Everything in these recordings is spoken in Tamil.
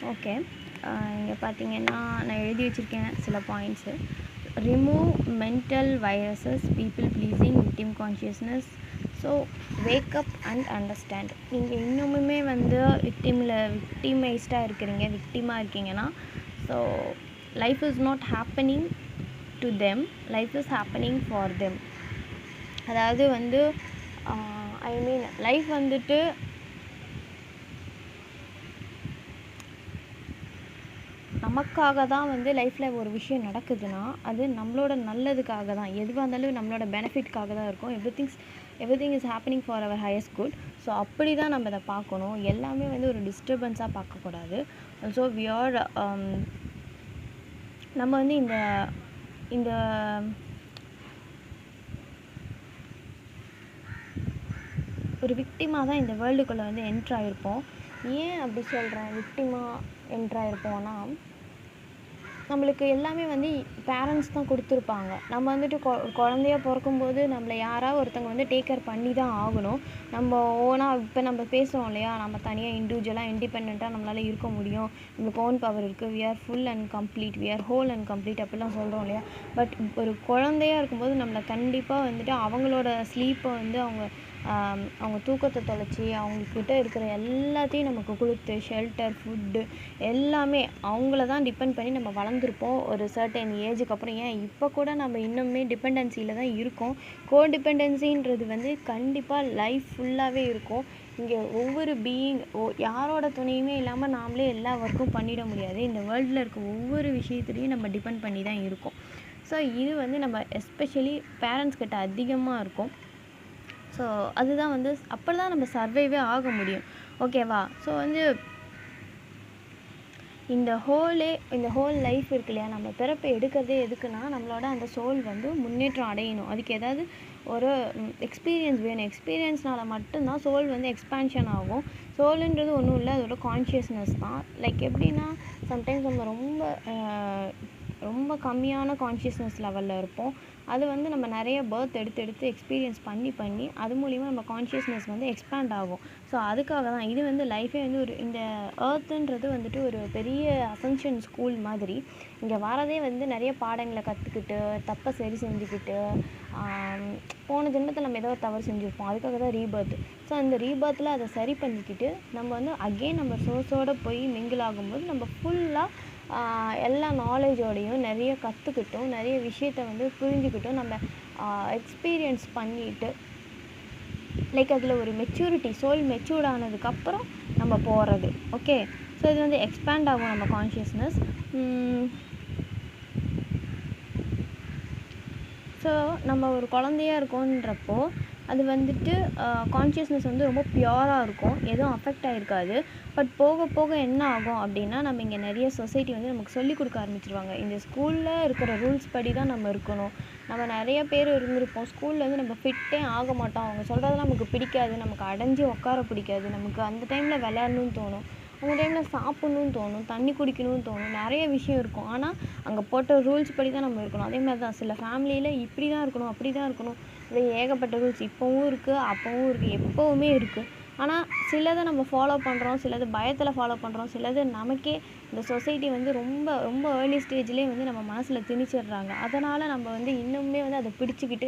ஓகே. இங்கே பார்த்தீங்கன்னா, நான் எழுதி வச்சுருக்கேன் சில points. Remove mental viruses, people pleasing, victim consciousness. So wake up and understand. நீங்கள் இன்னுமுமே வந்து விக்டிமைஸ்டாக இருக்கிறீங்க, விக்டிமாக இருக்கீங்கன்னா, so life is not happening to them, life is happening for them. அதாவது வந்து ஐ மீன் லைஃப் வந்துட்டு நமக்காக தான் வந்து லைஃப்பில் ஒரு விஷயம் நடக்குதுன்னா அது நம்மளோட நல்லதுக்காக தான். எதுவாக இருந்தாலும் நம்மளோட பெனிஃபிட்காக தான் இருக்கும். Everything is happening for our highest good. So அப்படி தான் நம்ம இதை பார்க்கணும். எல்லாமே வந்து ஒரு டிஸ்டர்பன்ஸாக பார்க்கக்கூடாது. ஸோ நம்ம வந்து இந்த ஒரு விக்டிமாக தான் இந்த வேர்ல்டுக்குள்ளே வந்து என்ட்ராயிருப்போம். ஏன் அப்படி சொல்கிறேன்? விக்டிமாக என்ட்ராயிருப்போம்னா, நம்மளுக்கு எல்லாமே வந்து பேரண்ட்ஸ் தான் கொடுத்துருப்பாங்க. நம்ம வந்துட்டு குழந்தையா பிறக்கும்போது நம்மளை யாராவது ஒருத்தங்க வந்து டேக் கேர் பண்ணி தான் ஆகணும். நம்ம ஓனாக இப்போ நம்ம பேசுகிறோம் இல்லையா, நம்ம தனியாக இண்டிவிஜுவலாக இண்டிபெண்ட்டாக நம்மளால் இருக்க முடியும், நம்மளுக்கு ஓன் பவர் இருக்குது, we are full and complete, we are whole and complete அப்படிலாம் சொல்கிறோம் இல்லையா. பட் ஒரு குழந்தையாக இருக்கும்போது நம்மளை கண்டிப்பாக வந்துட்டு அவங்களோட ஸ்லீப்பை வந்து அவங்க தூக்கத்தை தொலைச்சி அவங்கக்கிட்ட இருக்கிற எல்லாத்தையும் நமக்கு கொடுத்து ஷெல்டர், ஃபுட்டு எல்லாமே அவங்கள தான் டிபெண்ட் பண்ணி நம்ம வளர்ந்துருப்போம் ஒரு சர்டன் ஏஜுக்கு அப்புறம். ஏன் இப்போ கூட நம்ம இன்னுமே டிபெண்டன்சியில் தான் இருக்கோம். கோடிபெண்டன்சின்றது வந்து கண்டிப்பாக லைஃப் ஃபுல்லாகவே இருக்கும். இங்கே ஒவ்வொரு யாரோட துணையுமே இல்லாமல் நாமளே எல்லா ஒர்க்கும் பண்ணிட முடியாது. இந்த வேர்ல்டில் இருக்க ஒவ்வொரு விஷயத்துலையும் நம்ம டிபெண்ட் பண்ணி தான் இருக்கோம். ஸோ இது வந்து நம்ம எஸ்பெஷலி பேரண்ட்ஸ் கிட்ட அதிகமாக இருக்கும். ஸோ அதுதான் வந்து அப்போ தான் நம்ம சர்வைவே ஆக முடியும். ஓகேவா? ஸோ வந்து இந்த ஹோல் லைஃப் இருக்கு இல்லையா, நம்ம பிறப்பை எடுக்கிறதே எதுக்குன்னா நம்மளோட அந்த சோல் வந்து முன்னேற்றம் அடையணும். அதுக்கு ஏதாவது ஒரு எக்ஸ்பீரியன்ஸ் வேணும். எக்ஸ்பீரியன்ஸ்னால மட்டும்தான் சோல் வந்து எக்ஸ்பேன்ஷன் ஆகும். சோலுன்றது ஒன்றும் இல்லை, அதோட கான்ஷியஸ்னஸ் தான். லைக் எப்படின்னா, சம்டைம்ஸ் நம்ம ரொம்ப கம்மியான கான்ஷியஸ்னஸ் லெவலில் இருப்போம். அது வந்து நம்ம நிறைய பர்த் எடுத்து எக்ஸ்பீரியன்ஸ் பண்ணி அது மூலிமா நம்ம கான்ஷியஸ்னஸ் வந்து எக்ஸ்பேண்ட் ஆகும். ஸோ அதுக்காக தான் இது வந்து லைஃபே வந்து இந்த ஏர்த்துன்றது வந்துட்டு ஒரு பெரிய அசென்ஷன் ஸ்கூல் மாதிரி. இங்கே வரதே வந்து நிறைய பாடங்களை கற்றுக்கிட்டு, தப்பை சரி செஞ்சுக்கிட்டு, போன ஜென்மத்தில் நம்ம ஏதோ ஒரு தவறு செஞ்சுருப்போம், அதுக்காக தான் ரீபர்த். ஸோ அந்த ரீபர்த்தில் அதை சரி பண்ணிக்கிட்டு நம்ம வந்து அகெயின் நம்ம சோர்ஸோடு போய் மிங்கிள் ஆகும்போது நம்ம ஃபுல்லாக எல்லா நாலேஜோடையும் நிறைய கற்றுக்கிட்டோம், நிறைய விஷயத்தை வந்து புரிஞ்சுக்கிட்டோம், நம்ம எக்ஸ்பீரியன்ஸ் பண்ணிவிட்டு லைக் அதில் ஒரு மெச்சூரிட்டி, சோல் மெச்சூர்ட் ஆனதுக்கப்புறம் நம்ம போகிறது. ஓகே. ஸோ இது வந்து எக்ஸ்பேண்ட் ஆகும் நம்ம கான்ஷியஸ்னஸ். ஸோ நம்ம ஒரு குழந்தையாக இருக்கோன்றப்போ அது வந்துட்டு கான்ஷியஸ்னஸ் வந்து ரொம்ப பியூராக இருக்கும், எதுவும் அஃபெக்ட் ஆகிருக்காது. பட் போக போக என்ன ஆகும் அப்படின்னா, நம்ம இங்கே நிறைய சொசைட்டி வந்து நமக்கு சொல்லிக் கொடுக்க ஆரம்பிச்சிருவாங்க. இந்த ஸ்கூலில் இருக்கிற ரூல்ஸ் படி தான் நம்ம இருக்கணும். நம்ம நிறைய பேர் இருந்திருப்போம் ஸ்கூலில் வந்து நம்ம ஃபிட்டே ஆக மாட்டோம், அவங்க சொல்கிறதெல்லாம் நமக்கு பிடிக்காது, நமக்கு அடைஞ்சு உட்கார பிடிக்காது, நமக்கு அந்த டைமில் விளையாடணும்னு தோணும், அந்த டைமில் சாப்பிட்ணுன்னு தோணும், தண்ணி குடிக்கணும்னு தோணும், நிறைய விஷயம் இருக்கும். ஆனால் அங்கே போட்ட ரூல்ஸ் படி தான் நம்ம இருக்கணும். அதே மாதிரி தான் சில ஃபேமிலியில் இப்படி தான் இருக்கணும், அப்படி தான் இருக்கணும், இப்படி ஏகப்பட்ட ரூல்ஸ் இப்போவும் இருக்குது, அப்போவும் இருக்குது, எப்போவுமே இருக்குது. ஆனால் சிலதை நம்ம ஃபாலோ பண்ணுறோம், சிலது பயத்தில் ஃபாலோ பண்ணுறோம், சிலது நமக்கே இந்த சொசைட்டி வந்து ரொம்ப ரொம்ப ஏர்லி ஸ்டேஜ்லேயே வந்து நம்ம மனசில் திணிச்சிடுறாங்க. அதனால் நம்ம வந்து இன்னுமே வந்து அதை பிடிச்சிக்கிட்டு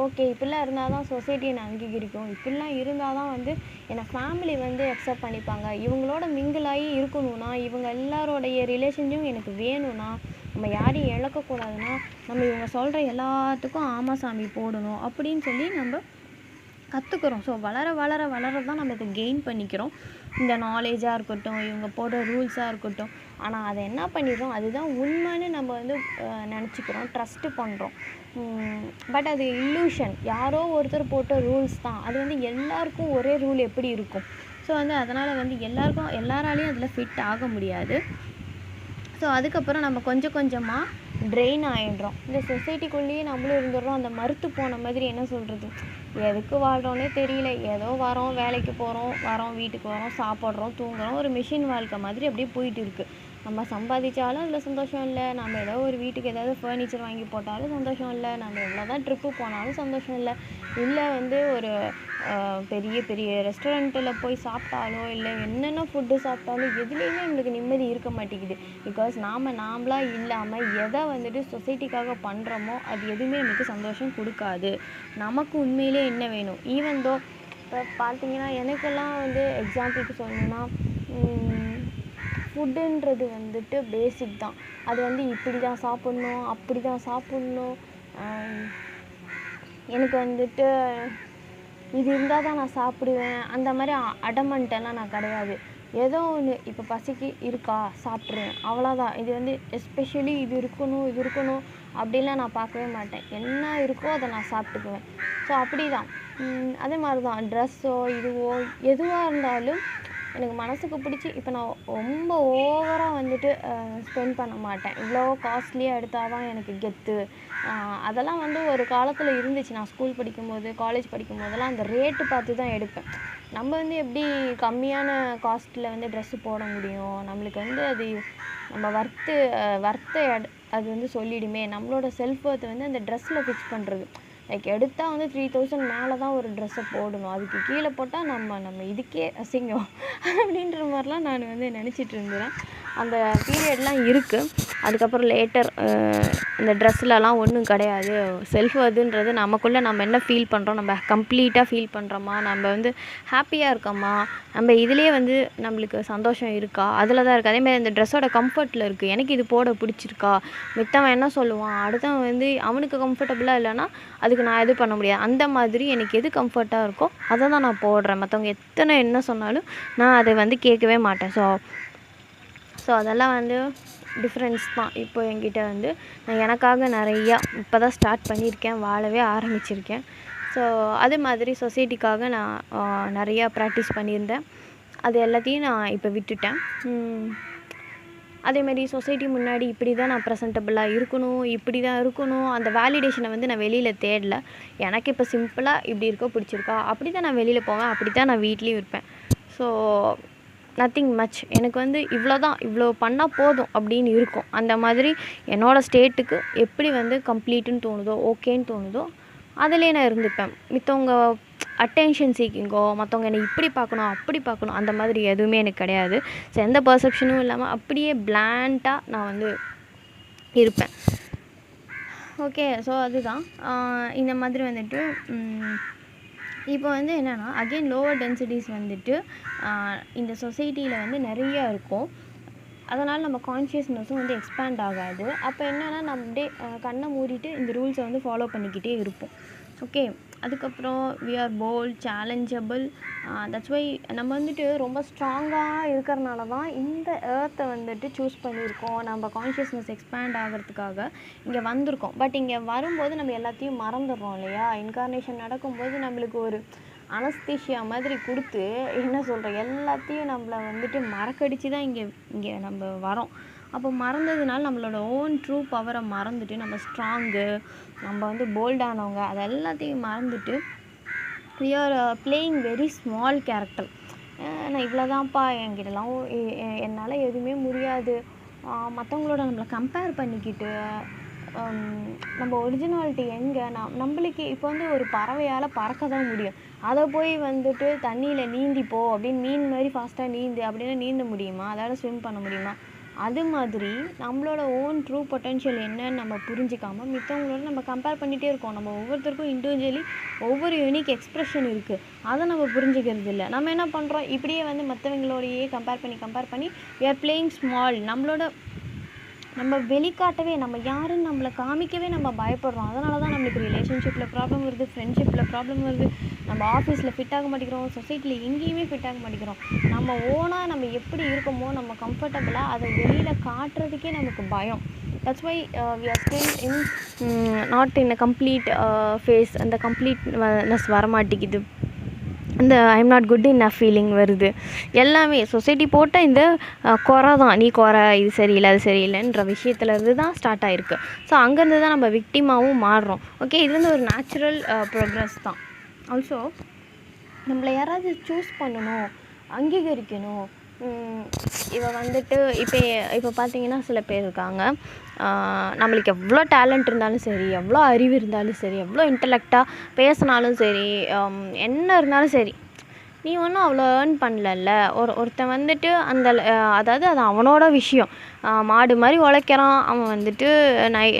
ஓகே இப்படிலாம் இருந்தால் தான் சொசைட்டி என்னை அங்கீகரிக்கும், இப்படிலாம் இருந்தால் தான் வந்து என்னை ஃபேமிலி வந்து அக்செப்ட் பண்ணிப்பாங்க, இவங்களோட மிங்கிளாகி இருக்கணும்னா, இவங்க எல்லாரோடைய ரிலேஷன்ஷிப்பும் எனக்கு வேணும்னா, நம்ம யாரையும் இழக்கக்கூடாதுன்னா நம்ம இவங்க சொல்கிற எல்லாத்துக்கும் ஆமாசாமி போடணும் அப்படின்னு சொல்லி நம்ம கற்றுக்குறோம். ஸோ வளர தான் நம்ம இதை கெயின் பண்ணிக்கிறோம். இந்த நாலேஜாக இருக்கட்டும், இவங்க போடுற ரூல்ஸாக இருக்கட்டும். ஆனால் அதை என்ன பண்ணிடுறோம், அதுதான் உண்மைன்னு நம்ம வந்து நினச்சிக்கிறோம், ட்ரஸ்ட்டு பண்ணுறோம். பட் அது இல்லூஷன், யாரோ ஒருத்தர் போட்ட ரூல்ஸ் தான். அது வந்து எல்லாருக்கும் ஒரே ரூல் எப்படி இருக்கும்? ஸோ வந்து அதனால் வந்து எல்லாராலையும் அதில் ஃபிட் ஆக முடியாது. ஸோ அதுக்கப்புறம் நம்ம கொஞ்சம் கொஞ்சமாக ட்ரெயின் ஆகிடுறோம். இந்த சொசைட்டிக்குள்ளேயே நம்மளும் இருந்துடுறோம். அந்த மறுத்து போன மாதிரி என்ன சொல்கிறது, எதுக்கு வாழ்கிறோன்னே தெரியல, ஏதோ வேலைக்கு போகிறோம், வீட்டுக்கு வரோம், சாப்பிட்றோம், தூங்குகிறோம், ஒரு மிஷின் வாழ்க்கை மாதிரி அப்படியே போயிட்டு இருக்குது. நம்ம சம்பாதிச்சாலும் அதில் சந்தோஷம் இல்லை, நம்ம ஏதோ ஒரு வீட்டுக்கு ஏதாவது ஃபர்னிச்சர் வாங்கி போட்டாலும் சந்தோஷம் இல்லை, நம்ம எவ்வளோ தான் ட்ரிப்பு போனாலும் சந்தோஷம் இல்லை, இல்லை வந்து ஒரு பெரிய பெரிய ரெஸ்டாரண்ட்டில் போய் சாப்பிட்டாலோ இல்லை என்னென்ன ஃபுட்டு சாப்பிட்டாலும் எதுலேயுமே நம்மளுக்கு நிம்மதி இருக்க மாட்டேங்குது. பிகாஸ் நாமளாக இல்லாமல் எதை வந்துட்டு சொசைட்டிக்காக பண்ணுறோமோ அது எதுவுமே நமக்கு சந்தோஷம் கொடுக்காது. நமக்கு உண்மையிலே என்ன வேணும்? ஈவன் தோ இப்போ பார்த்தீங்கன்னா எனக்கெல்லாம் வந்து எக்ஸாம்பிளுக்கு சொல்லணுன்னா ஃபுட்டுன்றது வந்துட்டு பேசிக் தான். அது வந்து இப்படி தான் சாப்பிட்ணும், அப்படி தான் சாப்பிட்ணும், எனக்கு வந்துட்டு இது இருந்தால் தான் நான் சாப்பிடுவேன், அந்த மாதிரி அடமன்ட்டெல்லாம் நான் கிடையாது. ஏதோ ஒன்று இப்போ பசிக்கு இருக்கா சாப்பிட்ருவேன், அவ்வளோதான். இது வந்து எஸ்பெஷலி இது இருக்கணும் அப்படிலாம் நான் பார்க்கவே மாட்டேன். என்ன இருக்கோ அதை நான் சாப்பிட்டுக்குவேன். ஸோ அப்படி தான். அதே மாதிரி தான் ட்ரெஸ்ஸோ இதுவோ எதுவாக இருந்தாலும் எனக்கு மனசுக்கு பிடிச்சி இப்போ நான் ரொம்ப ஓவராக வந்துட்டு ஸ்பெண்ட் பண்ண மாட்டேன். இவ்வளோ காஸ்ட்லியாக எடுத்தால் தான் எனக்கு கெத்து. அதெல்லாம் வந்து ஒரு காலத்தில் இருந்துச்சு. நான் ஸ்கூல் படிக்கும்போது காலேஜ் படிக்கும்போதெல்லாம் அந்த ரேட்டு பார்த்து தான் எடுப்பேன். நம்ம வந்து எப்படி கம்மியான காஸ்ட்டில் வந்து ட்ரெஸ்ஸு போட முடியும்? நம்மளுக்கு வந்து அது நம்ம வர்த்தை அது வந்து சொல்லிடுமே. நம்மளோட செல்ஃப் ஒர்த் வந்து அந்த ட்ரெஸ்ஸில் ஃபிக்ஸ் பண்ணுறது. லைக் எடுத்தால் வந்து 3000 மேலே தான் ஒரு ட்ரெஸ்ஸை போடணும், அதுக்கு கீழே போட்டால் நம்ம இதுக்கே அசிங்கம் அப்படின்ற மாதிரிலாம் நான் வந்து நினச்சிட்டு இருந்தேன். அந்த பீரியட்லாம் இருக்குது. அதுக்கப்புறம் லேட்டர் இந்த ட்ரெஸ்லலாம் ஒன்றும் கிடையாது. செல்ஃப் ஒர்த்துன்றது நமக்குள்ளே நம்ம என்ன ஃபீல் பண்ணுறோம், நம்ம கம்ப்ளீட்டாக ஃபீல் பண்ணுறோமா, நம்ம வந்து ஹாப்பியாக இருக்கோமா, நம்ம இதிலே வந்து நம்மளுக்கு சந்தோஷம் இருக்கா, அதில் தான் இருக்குது. அதேமாதிரி அந்த ட்ரெஸ்ஸோட கம்ஃபர்ட்டில் இருக்குது. எனக்கு இது போட பிடிச்சிருக்கா, மித்தவன் என்ன சொல்லுவான், அடுத்தவன் வந்து அவனுக்கு கம்ஃபர்டபுளாக இல்லைன்னா அதுக்கு நான் எது பண்ண முடியாது. அந்த மாதிரி எனக்கு எது கம்ஃபர்ட்டாக இருக்கோ அதை தான் நான் போடுறேன். மற்றவங்க எத்தனை என்ன சொன்னாலும் நான் அதை வந்து கேட்கவே மாட்டேன். ஸோ அதெல்லாம் வந்து டிஃப்ரென்ஸ் தான். இப்போ என்கிட்ட வந்து நான் எனக்காக நிறையா இப்போ தான் ஸ்டார்ட் பண்ணியிருக்கேன், வாழவே ஆரம்பிச்சிருக்கேன். ஸோ அது மாதிரி சொசைட்டிக்காக நான் நிறையா ப்ராக்டிஸ் பண்ணியிருந்தேன். அது எல்லாத்தையும் நான் இப்போ விட்டுட்டேன். அதேமாதிரி சொசைட்டி முன்னாடி இப்படி தான் நான் ப்ரெசன்டபுளாக இருக்கணும், இப்படி தான் இருக்கணும், அந்த வேலிடேஷனை வந்து நான் வெளியில் தேடலை. எனக்கு இப்போ சிம்பிளாக இப்படி இருக்க பிடிச்சிருக்கா, அப்படி தான் நான் வெளியில் போவேன், அப்படி தான் நான் வீட்லேயும் இருப்பேன். So nothing much. எனக்கு வந்து இவ்வளோ பண்ணால் போதும் அப்படின்னு இருக்கும். அந்த மாதிரி என்னோடய ஸ்டேட்டுக்கு எப்படி வந்து கம்ப்ளீட்டுன்னு தோணுதோ, ஓகேன்னு தோணுதோ அதிலே நான் இருந்துப்பேன். மித்தவங்க அட்டென்ஷன் சீக்கிங்கோ, மற்றவங்க என்னை இப்படி பார்க்கணும் அப்படி பார்க்கணும் அந்த மாதிரி எதுவுமே எனக்கு கிடையாது. ஸோ எந்த பர்செப்ஷனும் இல்லாமல் அப்படியே பிளாண்டாக நான் வந்து இருப்பேன். ஓகே. ஸோ அதுதான் இந்த மாதிரி வந்துட்டு இப்போ வந்து என்னென்னா அகெயின் லோவர் டென்சிட்டிஸ் வந்துட்டு இந்த சொசைட்டியில் வந்து நிறையா இருக்கும். அதனால் நம்ம கான்ஷியஸ்னஸும் வந்து எக்ஸ்பேண்ட் ஆகாது. அப்போ என்னென்னா நம்ம அப்படியே கண்ணை மூடிட்டு இந்த ரூல்ஸை வந்து ஃபாலோ பண்ணிக்கிட்டே இருப்போம். ஓகே. அதுக்கப்புறம் we are bold, challengeable. That's why நம்ம வந்துட்டு ரொம்ப ஸ்ட்ராங்காக இருக்கிறனால தான் இந்த எர்த்தை வந்துட்டு சூஸ் பண்ணியிருக்கோம். நம்ம கான்ஷியஸ்னஸ் எக்ஸ்பேண்ட் ஆகிறதுக்காக இங்கே வந்திருக்கோம். பட் இங்கே வரும்போது நம்ம எல்லாத்தையும் மறந்துடுறோம் இல்லையா? இன்கார்னேஷன் நடக்கும்போது நம்மளுக்கு ஒரு அனஸ்தீஷியா மாதிரி கொடுத்து என்ன சொல்கிறேன், எல்லாத்தையும் நம்மளை வந்துட்டு மறக்கடிச்சு தான் இங்கே நம்ம வரோம். அப்போ மறந்ததுனால நம்மளோட ஓன் ட்ரூ பவரை மறந்துட்டு நம்ம ஸ்ட்ராங்கு, நம்ம வந்து போல்டானவங்க அது எல்லாத்தையும் மறந்துட்டு we are playing very small character. நான் இவ்வளோதான்ப்பா, என்கிட்டலாம் என்னால் எதுவுமே முடியாது, மற்றவங்களோட நம்மளை கம்பேர் பண்ணிக்கிட்டு நம்ம ஒரிஜினாலிட்டி எங்கே? நம்மளுக்கு இப்போ வந்து ஒரு பறவையால் பறக்க தான் முடியும். அதை போய் வந்துட்டு தண்ணியில் நீந்திப்போ அப்படின்னு மீன் மாதிரி ஃபாஸ்ட்டாக நீந்து அப்படின்னா நீந்த முடியுமா? அதால் ஸ்விம் பண்ண முடியுமா? அது மாதிரி நம்மளோட ஓன் ட்ரூ பொட்டென்ஷியல் என்னன்னு நம்ம புரிஞ்சிக்காமல் மித்தவங்களோட நம்ம கம்பேர் பண்ணிகிட்டே இருக்கோம். நம்ம ஒவ்வொருத்தருக்கும் இண்டிவிஜுவலி ஒவ்வொரு யூனிக் எக்ஸ்ப்ரெஷன் இருக்குது, அதை நம்ம புரிஞ்சிக்கிறது இல்லை. நம்ம என்ன பண்ணுறோம், இப்படியே வந்து மற்றவங்களோடையே கம்பேர் பண்ணி we are playing small. நம்ம வெளிக்காட்டவே, நம்ம யாருன்னு நம்மளை காமிக்கவே நம்ம பயப்படுறோம். அதனால தான் நம்மளுக்கு ரிலேஷன்ஷிப்பில் ப்ராப்ளம் வருது, ஃப்ரெண்ட்ஷிப்பில் ப்ராப்ளம் வருது, நம்ம ஆஃபீஸில் ஃபிட் ஆக மாட்டேங்கிறோம், சொசைட்டியில் எங்கேயுமே ஃபிட் ஆக மாட்டேங்கிறோம். நம்ம ஓனாக நம்ம எப்படி இருக்கோமோ நம்ம கம்ஃபர்டபுளாக அதை வெளியில் காட்டுறதுக்கே நமக்கு பயம். That's why we are still in not in a complete phase. அந்த கம்ப்ளீட்னஸ் வரமாட்டேங்குது. இந்த I'm not good in feeling வருது. எல்லாமே சொசைட்டி போட்ட இந்த குறை தான், நீ குறை, இது சரியில்லை அது சரியில்லைன்ற விஷயத்துலேருந்து தான் ஸ்டார்ட் ஆகிருக்கு. ஸோ அங்கேருந்து தான் நம்ம விக்டிமாவும் மாறுறோம். ஓகே. இது வந்து ஒரு நேச்சுரல் ப்ரோக்ரஸ் தான். ஆல்சோ நம்மளை யாராவது சூஸ் பண்ணணும், அங்கீகரிக்கணும், இவ வந்துட்டு இப்போ பார்த்தீங்கன்னா சில பேர் இருக்காங்க. நம்மளுக்கு எவ்வளோ டேலண்ட் இருந்தாலும் சரி, எவ்வளோ அறிவு இருந்தாலும் சரி, எவ்வளோ இன்டலெக்டாக பேசினாலும் சரி, என்ன இருந்தாலும் சரி, நீ ஒன்றும் அவ்வளோ ஏர்ன் பண்ணலல்ல. ஒருத்தன் வந்துட்டு அதாவது அது அவனோட விஷயம். மாடு மாதிரி உழைக்கிறான். அவன் வந்துட்டு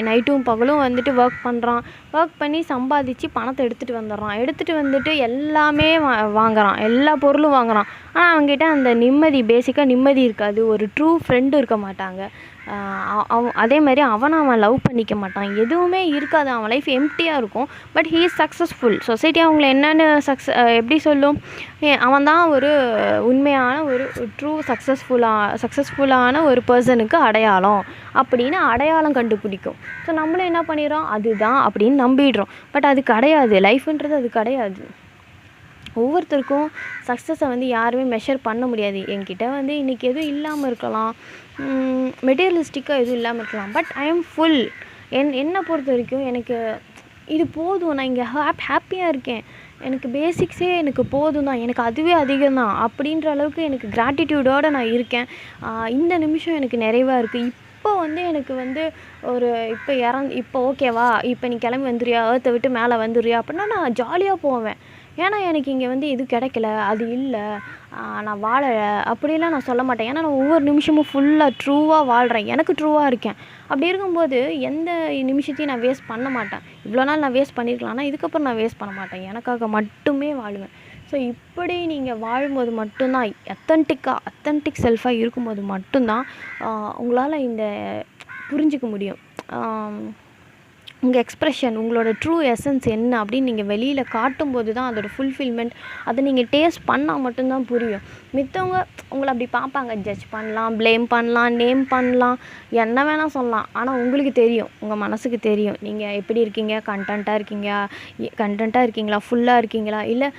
நைட்டும் பகலும் வந்துட்டு ஒர்க் பண்ணுறான். ஒர்க் பண்ணி சம்பாதிச்சு பணத்தை எடுத்துகிட்டு வந்துடுறான். எடுத்துகிட்டு வந்துட்டு எல்லாமே வாங்குறான், எல்லா பொருளும் வாங்குறான். ஆனால் அவன்கிட்ட அந்த பேசிக்காக நிம்மதி இருக்காது. ஒரு ட்ரூ ஃப்ரெண்டு இருக்க மாட்டாங்க. அதே மாதிரி அவன் லவ் பண்ணிக்க மாட்டான். எதுவுமே இருக்காது. அவன் லைஃப் எம்ப்டியாக இருக்கும். But he is successful. Society அவங்கள என்னென்னு எப்படி சொல்லும்? அவன் தான் ஒரு உண்மையான ஒரு ட்ரூ சக்ஸஸ்ஃபுல்லான ஒரு பர்சனுக்கு அடையாளம் அப்படின்னு அடையாளம் கண்டுபிடிக்கும். ஸோ நம்மளும் என்ன பண்ணிடுறோம்? அதுதான் அப்படின்னு நம்பிடுறோம். பட் அது கிடையாது. லைஃப்ன்றது அது கிடையாது. ஒவ்வொருத்தருக்கும் சக்ஸஸை வந்து யாருமே மெஷர் பண்ண முடியாது. என்கிட்ட வந்து இன்றைக்கி எதுவும் இல்லாமல் இருக்கலாம், மெட்டீரியலிஸ்டிக்காக எதுவும் இல்லாமல் இருக்கலாம். But I am full. என்னை பொறுத்த வரைக்கும் எனக்கு இது போதும். நான் இங்கே ஹாப்பியாக இருக்கேன். எனக்கு பேசிக்ஸே எனக்கு போதும் தான். எனக்கு அதுவே அதிகம்தான் அப்படின்ற அளவுக்கு எனக்கு கிராட்டிடியூடோடு நான் இருக்கேன். இந்த நிமிஷம் எனக்கு நிறைவாக இருக்குது. இப்போ வந்து எனக்கு வந்து இப்போ ஓகேவா, இப்போ நீ கிளம்பி வந்துடுறியா, ஏர்த்தை விட்டு மேலே வந்துடுறியா அப்படின்னா நான் ஜாலியாக போவேன். ஏன்னா எனக்கு இங்கே வந்து இது கிடைக்கல, அது இல்லை, நான் வாழலை அப்படிலாம் நான் சொல்ல மாட்டேன். ஏன்னா நான் ஒவ்வொரு நிமிஷமும் ஃபுல்லாக ட்ரூவாக வாழ்கிறேன். எனக்கு ட்ரூவாக இருக்கேன். அப்படி இருக்கும்போது எந்த நிமிஷத்தையும் நான் வேஸ்ட் பண்ண மாட்டேன். இவ்வளோ நாள் நான் வேஸ்ட் பண்ணியிருக்கலாம்னா இதுக்கப்புறம் நான் வேஸ்ட் பண்ண மாட்டேன். எனக்காக மட்டுமே வாழுவேன். ஸோ இப்படி நீங்கள் வாழும்போது மட்டும்தான், அத்தன்டிக் செல்ஃபாக இருக்கும்போது மட்டும்தான் உங்களால் இந்த புரிஞ்சிக்க முடியும். உங்கள் எக்ஸ்ப்ரெஷன், உங்களோட ட்ரூ எசன்ஸ் என்ன அப்படின்னு நீங்கள் வெளியில் காட்டும்போது தான் அதோடய ஃபுல்ஃபில்மெண்ட். அதை நீங்கள் டேஸ்ட் பண்ணால் மட்டும்தான் புரியும். மித்தவங்க உங்களை அப்படி பார்ப்பாங்க, ஜட்ஜ் பண்ணலாம், ப்ளேம் பண்ணலாம், நேம் பண்ணலாம், என்ன வேணால் சொல்லலாம். ஆனால் உங்களுக்கு தெரியும், உங்கள் மனசுக்கு தெரியும் நீங்கள் எப்படி இருக்கீங்க. கண்டென்ட்டாக இருக்கீங்களா, ஃபுல்லாக இருக்கீங்களா, இல்லை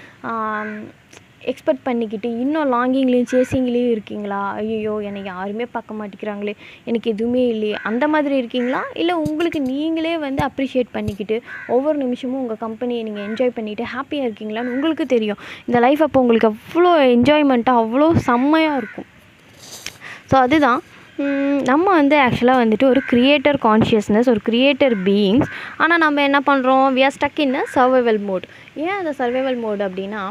எக்ஸ்பெக்ட் பண்ணிக்கிட்டு இன்னும் லாங்கிங்லேயும் சேசிங்லேயும் இருக்கீங்களா? ஐயோ என்னை யாருமே பார்க்க மாட்டேங்கிறாங்களே, எனக்கு எதுவுமே இல்லையே, அந்த மாதிரி இருக்கீங்களா? இல்லை உங்களுக்கு நீங்களே வந்து அப்ரிஷியேட் பண்ணிக்கிட்டு ஒவ்வொரு நிமிஷமும் உங்கள் கம்பெனியை நீங்கள் என்ஜாய் பண்ணிவிட்டு ஹாப்பியாக இருக்கீங்களான்னு உங்களுக்கு தெரியும். இந்த லைஃப் அப்போ உங்களுக்கு அவ்வளோ என்ஜாய்மெண்ட்டாக அவ்வளோ செம்மையாக இருக்கும். ஸோ அதுதான் நம்ம வந்து ஆக்சுவலாக வந்துட்டு ஒரு கிரியேட்டர் கான்ஷியஸ்னஸ், ஒரு கிரியேட்டர் பீயிங்ஸ். ஆனால் நம்ம என்ன பண்ணுறோம்? We are stuck in a survival mode. ஏன் அந்த சர்வைவல் மோட் அப்படின்னா,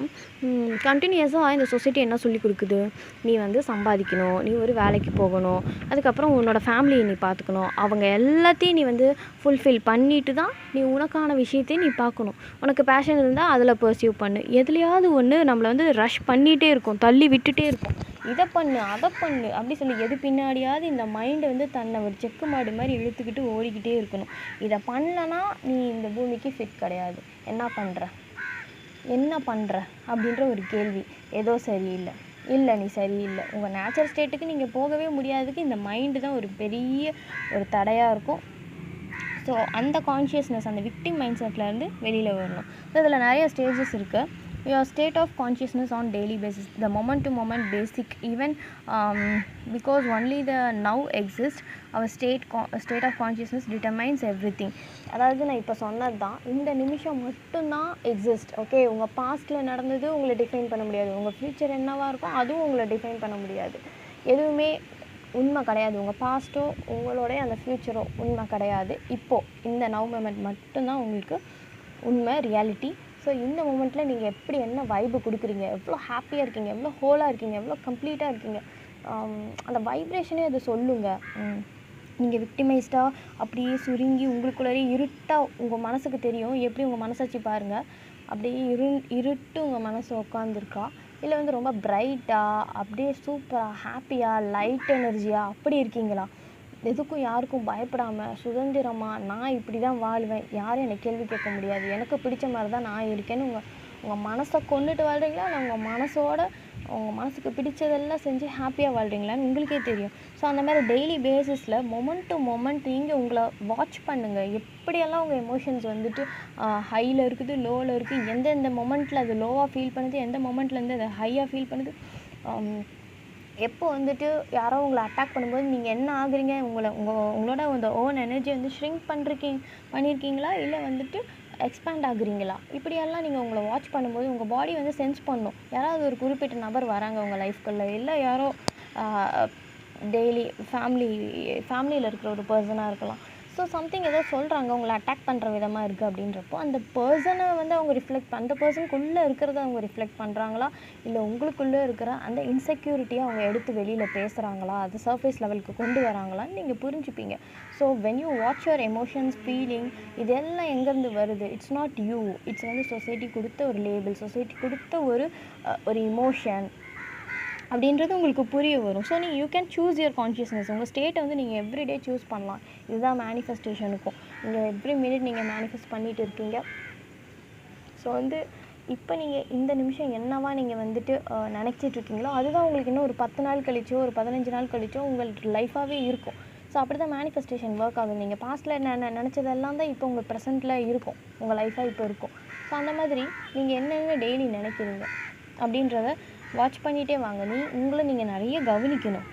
கண்டினியூஸாக இந்த சொசைட்டி என்ன சொல்லி கொடுக்குது? நீ வந்து சம்பாதிக்கணும், நீ ஒரு வேலைக்கு போகணும், அதுக்கப்புறம் உன்னோட ஃபேமிலியை நீ பார்த்துக்கணும், அவங்க எல்லாத்தையும் நீ வந்து ஃபுல்ஃபில் பண்ணிட்டு தான் நீ உனக்கான விஷயத்தையும் நீ பார்க்கணும். உனக்கு பேஷன் இருந்தால் அதில் பர்சியூ பண்ணு. எதுலையாவது ஒன்று நம்மளை வந்து ரஷ் பண்ணிகிட்டே இருக்கும், தள்ளி விட்டுட்டே இருக்கும். இதை பண்ணு, அதை பண்ணு அப்படி சொல்லி எது பின்னாடியாவது இந்த மைண்டு வந்து தன்னை ஒரு செக்கு மாடு மாதிரி இழுத்துக்கிட்டு ஓடிக்கிட்டே இருக்கணும். இதை பண்ணலன்னா நீ இந்த பூமிக்கு ஃபிட் கிடையாது. என்ன பண்ணுற அப்படின்ற ஒரு கேள்வி. ஏதோ சரியில்லை, இல்லை நீ சரியில்லை. உங்கள் நேச்சுரல் ஸ்டேட்டுக்கு நீங்கள் போகவே முடியாததுக்கு இந்த மைண்டு தான் ஒரு பெரிய ஒரு தடையாக இருக்கும். ஸோ அந்த கான்ஷியஸ்னஸ், அந்த விக்டிம் மைண்ட் செட்லேருந்து வெளியில் வரணும். ஸோ இதில் நிறைய ஸ்டேஜஸ் இருக்குது. Your state of consciousness on daily basis, the moment to moment basic, even because only the now exists, our state of consciousness determines everything. அதாவது நான் இப்போ சொன்னது தான், இந்த நிமிஷம் மட்டும்தான் எக்ஸிஸ்ட். ஓகே, உங்கள் பாஸ்ட்டில் நடந்தது உங்களை டிஃபைன் பண்ண முடியாது. உங்கள் ஃப்யூச்சர் என்னவாக இருக்கும் அதுவும் உங்களை டிஃபைன் பண்ண முடியாது. எதுவுமே உண்மை கிடையாது. உங்கள் பாஸ்ட்டோ உங்களோடைய அந்த ஃப்யூச்சரோ உண்மை கிடையாது. இப்போது இந்த நவ் மொமெண்ட் மட்டும்தான் உங்களுக்கு உண்மை, ரியாலிட்டி. ஸோ இந்த மூமெண்ட்டில் நீங்கள் எப்படி என்ன வைப்பு கொடுக்குறீங்க, எவ்வளோ ஹாப்பியாக இருக்கீங்க, எவ்வளோ ஹோலாக இருக்கீங்க, எவ்வளோ கம்ப்ளீட்டாக இருக்கீங்க, அந்த வைப்ரேஷனே அது சொல்லுங்கள். நீங்கள் விக்டிமைஸ்டாக அப்படியே சுருங்கி உங்களுக்குள்ளே இருட்டாக உங்கள் மனசுக்கு தெரியும். எப்படி உங்கள் மனசாச்சு பாருங்கள், அப்படியே இருட்டு உங்கள் மனசு உட்காந்துருக்கா, இல்லை வந்து ரொம்ப பிரைட்டாக அப்படியே சூப்பராக ஹாப்பியாக லைட் எனர்ஜியாக அப்படி இருக்கீங்களா? எதுக்கும் யாருக்கும் பயப்படாமல் சுதந்திரமாக நான் இப்படி தான் வாழ்வேன், யாரும் என்னை கேள்வி கேட்க முடியாது, எனக்கு பிடிச்ச மாதிரி தான் நான் இருக்கேன்னு உங்கள் மனசை கொண்டுட்டு வாழ்கிறீங்களா, இல்லை உங்கள் மனசுக்கு பிடிச்சதெல்லாம் செஞ்சு ஹாப்பியாக வாழ்கிறீங்களான்னு உங்களுக்கே தெரியும். ஸோ அந்த மாதிரி டெய்லி பேசிஸில் மொமெண்ட் டு மொமெண்ட் நீங்கள் உங்களை வாட்ச் பண்ணுங்கள். எப்படியெல்லாம் உங்கள் எமோஷன்ஸ் வந்துட்டு ஹையில் இருக்குது, லோவில் இருக்குது, எந்தெந்த மொமெண்ட்டில் அது லோவாக ஃபீல் பண்ணுது, எந்த மொமெண்ட்லேருந்து அது ஹையாக ஃபீல் பண்ணுது, எப்போ வந்துட்டு யாரோ உங்களை அட்டாக் பண்ணும்போது நீங்கள் என்ன ஆகுறீங்க, உங்களோட அந்த ஓன் எனர்ஜி வந்து ஷ்ரிங்க் பண்ணியிருக்கீங்களா, இல்லை வந்துட்டு எக்ஸ்பேண்ட் ஆகுறீங்களா? இப்படியெல்லாம் நீங்கள் உங்களை வாட்ச் பண்ணும்போது உங்கள் பாடி வந்து சென்ஸ் பண்ணும். யாராவது ஒரு குறிப்பிட்ட நபர் வராங்க உங்கள் லைஃப்குள்ளே, இல்லை யாரோ டெய்லி ஃபேமிலியில் இருக்கிற ஒரு பர்சனாக இருக்கலாம். ஸோ சம்திங் ஏதோ சொல்கிறாங்க, உங்களை அட்டாக் பண்ணுற விதமாக இருக்குது அப்படின்றப்போ அந்த பர்சனை வந்து அவங்க அந்த பர்சனுக்குள்ளே இருக்கிறத அவங்க ரிஃப்ளெக்ட் பண்ணுறாங்களா, இல்லை உங்களுக்குள்ளே இருக்கிற அந்த இன்செக்யூரிட்டியை அவங்க எடுத்து வெளியில் பேசுகிறாங்களா, அது சர்ஃபேஸ் லெவலுக்கு கொண்டு வராங்களான்னு நீங்கள் புரிஞ்சுப்பீங்க. So when you watch your emotions, feeling, இதெல்லாம் எங்கேருந்து வருது? இட்ஸ் நாட் யூ, இட்ஸ் வந்து சொசைட்டி கொடுத்த ஒரு லேபிள், சொசைட்டி கொடுத்த ஒரு இமோஷன் அப்படின்றது உங்களுக்கு புரிய வரும். So you can choose your consciousness. உங்கள் ஸ்டேட்டை வந்து நீங்கள் எவ்ரிடே சூஸ் பண்ணலாம். இதுதான் மேனிஃபெஸ்டேஷனுக்கும். நீங்கள் எவ்ரி மினிட் நீங்கள் மேனிஃபெஸ்ட் பண்ணிகிட்டு இருக்கீங்க. ஸோ வந்து இப்போ நீங்கள் இந்த நிமிஷம் என்னவா நீங்கள் வந்துட்டு நினச்சிட்டு இருக்கீங்களோ அதுதான் உங்களுக்கு இன்னும் ஒரு 10 நாள் கழிச்சோ ஒரு 15 நாள் கழிச்சோ உங்களுக்கு லைஃபாகவே இருக்கும். ஸோ அப்படி தான் மேனிஃபெஸ்டேஷன் ஒர்க் ஆகும். நீங்கள் பாஸ்ட்டில் நினச்சதெல்லாம் தான் இப்போ உங்கள் ப்ரெசென்ட்டில் இருக்கும், உங்கள் லைஃபாக இப்போ இருக்கும். ஸோ அந்த மாதிரி நீங்கள் என்னென்ன டெய்லி நினைக்கிறீங்க அப்படின்றத வாட்ச் பண்ணிகிட்டே வாங்க. உங்களை நீங்கள் நிறைய கவனிக்கணும்.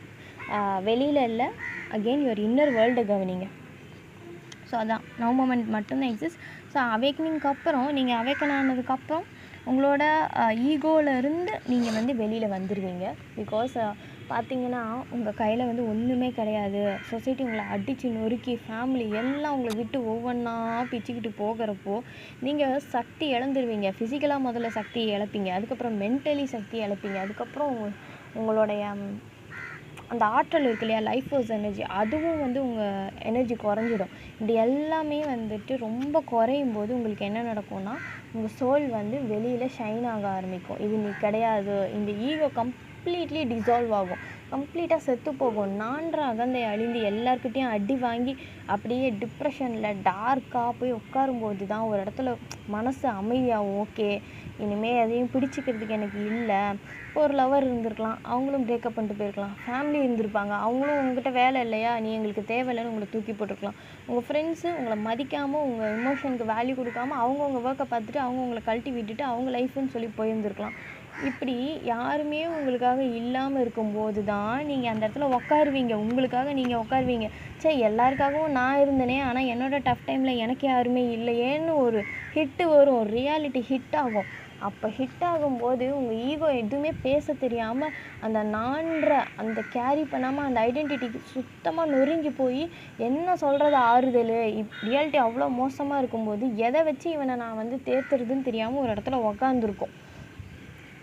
வெளியில் இல்லை, அகெயின் யுவர் இன்னர் வேர்ல்டை கவனிங்க. ஸோ அதான் நவ் மொமெண்ட் மட்டும்தான் எக்ஸிஸ்ட். ஸோ அவேக்கனிங்க்கு அப்புறம் நீங்கள் அவேக்கன் ஆனதுக்கப்புறம் உங்களோட ஈகோவிலேருந்து நீங்கள் வந்து வெளியில் வந்துடுவீங்க. பிகாஸ் பார்த்தீங்கன்னா உங்கள் கையில் வந்து ஒன்றுமே கிடையாது. சொசைட்டி உங்களை அடித்து நொறுக்கி, ஃபேமிலி எல்லாம் உங்களை விட்டு ஒவ்வொன்றா பிச்சுக்கிட்டு போகிறப்போ நீங்கள் சக்தி இழந்துருவீங்க. ஃபிசிக்கலாக முதல்ல சக்தி இழப்பீங்க, அதுக்கப்புறம் மென்டலி சக்தி இழப்பீங்க, அதுக்கப்புறம் உங்களுடைய அந்த ஆற்றல் இருக்கு இல்லையா, லைஃப் ஃபோர்ஸ் எனர்ஜி, அதுவும் வந்து உங்கள் எனர்ஜி குறைஞ்சிடும். இப்படி எல்லாமே வந்துட்டு ரொம்ப குறையும் போது உங்களுக்கு என்ன நடக்கும்னா உங்கள் சோல் வந்து வெளியில் ஷைன் ஆக ஆரம்பிக்கும். இது நீ கிடையாது, இந்த ஈகோ கம்ப்ளீட்லி டிசால்வ் ஆகும், கம்ப்ளீட்டாக செத்து போகும். நான்ற அகந்தை அழிந்து எல்லாருக்கிட்டையும் அடி வாங்கி அப்படியே டிப்ரெஷனில் டார்க்காக போய் உட்காரும்போது தான் ஒரு இடத்துல மனசு அமைதியாகும். ஓகே, இனிமேல் எதையும் பிடிச்சிக்கிறதுக்கு எனக்கு இல்லை. ஒரு லவர் இருந்திருக்கலாம், அவங்களும் பிரேக்கப் பண்ணிட்டு போயிருக்கலாம். ஃபேமிலி இருந்திருப்பாங்க, அவங்களும் உங்ககிட்ட வேலை இல்லையா, நீ எங்களுக்கு தேவையில்லைன்னு உங்களை தூக்கி போட்டிருக்கலாம். உங்கள் ஃப்ரெண்ட்ஸு உங்களை மதிக்காமல், உங்கள் எமோஷனுக்கு வேல்யூ கொடுக்காமல் அவங்கவுங்க ஒர்க்கை பார்த்துட்டு அவங்க உங்களை கழட்டி விட்டுட்டு அவங்க லைஃப்னு சொல்லி போயிருந்துருக்கலாம். இப்படி யாருமே உங்களுக்காக இல்லாமல் இருக்கும்போது தான் நீங்கள் அந்த இடத்துல உட்காருவீங்க. உங்களுக்காக நீங்கள் உட்காருவீங்க. சரி, எல்லாருக்காகவும் நான் இருந்தேனே, ஆனால் என்னோடய டஃப் டைமில் எனக்கு யாருமே இல்லையேன்னு ஒரு ஹிட்டு வரும், ரியாலிட்டி ஹிட் ஆகும். அப்போ ஹிட் ஆகும்போது உங்கள் ஈகோ எதுவுமே பேச தெரியாமல் அந்த கேரி பண்ணாமல் அந்த ஐடென்டிட்டிக்கு சுத்தமாக நொறுங்கி போய் என்ன சொல்கிறது ஆறுதல், ரியாலிட்டி அவ்வளோ மோசமாக இருக்கும்போது எதை வச்சு இவனை நான் வந்து தேர்த்துறதுன்னு தெரியாமல் ஒரு இடத்துல உக்காந்துருக்கும்.